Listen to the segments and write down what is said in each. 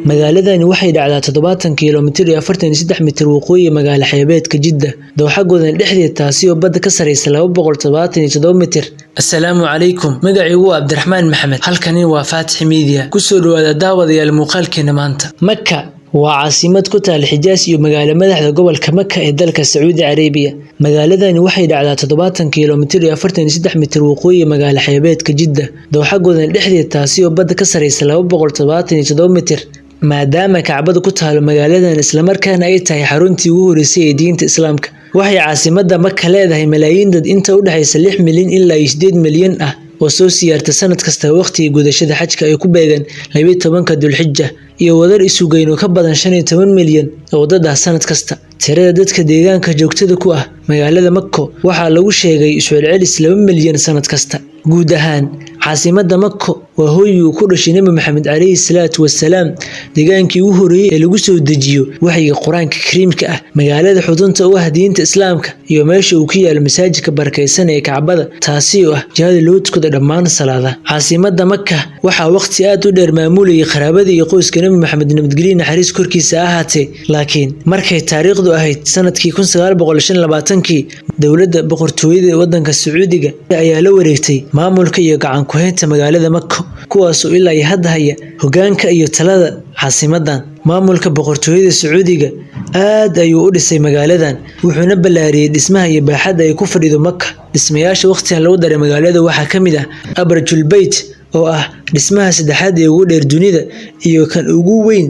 magaaladani waxay dhacdaa 70 kiiloomitir iyo 43 mitir waqooyi magaalo xeebeedka Jidda dooxagodan dhexdeeda taasi oo badda ka sareysa 277 mitir. Assalaamu calaykum, magacaygu waa Cabdiraxmaan Maxamed, halkani waa Faatix Media. Ku soo dhawaada daawadayaal muuqaalkeena maanta. Makka waa caasimad ku taal Xijaas iyo magaalo madaxda gobolka Makka ee dalka Sacuudi Carabiya. Magaaladani waxay dhacdaa 70 kiiloomitir iyo 43 mitir waqooyi magaalo xeebeedka Jidda dooxagodan dhexdeeda taasi oo badda ka sareysa 277 mitir. maadaama Kacbadu ku taalo magaaladan isla markaana ay tahay xaruntii ugu horeysay ee diinta Islaamka, waxay caasimadda Makka leedahay malaayiin dad inta u dhaxaysa 6 milyan ilaa 8 milyan ah oo soo siyaarta sanad kasta waqtiga gudashada xajka ay ku beegan 12ka Dulxijja iyo wadar isugeyn oo ka badan 15 milyan oo dad ah sanad kasta. Tirada dadka deegaanka joogtada ku ah magaalada Makka waxaa lagu sheegay isu celcelis 2 milyan sanad kasta. guud ahaan caasimadda Makka waa hooyigii ku dhashay Nabi Maxamed calayhi salaatu wassalaam, deegaankii ugu horeeyay ee lagu soo dejiyo waxyiga Quraanka Kariimka ah, magaalada xudunta u ah diinta Islaamka iyo meesha uu ku yaal masaajidka barakeysan ee Kacbada, taasi oo ah jihada loo tukado dhammaan salaadaha. Caasimadda Makka waxaa waqti aad u dheer maamulayay qaraabada iyo qoyska Nabi Maxamed nabadgelyo naxariis korkiisa ahaatee, laakiin markay taariikhdu ahayd sanadkii 1925 dowladda boqortooyada waddanka Sacuudiga ayaa la wareegtay maamulka iyo gacan ku haynta magaalada Makka, kuwaas oo ilaa hadda haya hoggaanka iyo talada caasimadan. Maamulka boqortooyada Sacuudiga aad ayuu u dhisay magaaladan, wuxuuna ballaariyay dhismaha iyo baaxadda ay ku fadhido Makka. Dhismayaasha waqtigan lagu daray magaalada waxaa ka mid ah Abrajul Bayt oo ah dhismaha saddexaad ee ugu dheer dunida iyo kan ugu weyn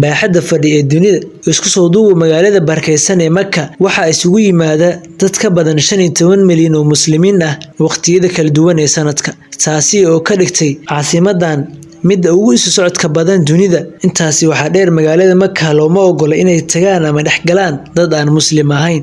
baaxadda fadhi ee dunida. Isku soo duuba magaalada barakeysan ee Makka waxa isugu yimaada dad ka badan 15 milyan oo muslimiin ah waqtiyada kala duwan ee sanadka, taasi oo ka dhigtay caasimadan mid ugu isu socodka badan dunida. Intaasi waxaa dheer magaalada Makka looma ogola inay tagaan ama dhex galaan dad aan muslim ahayn.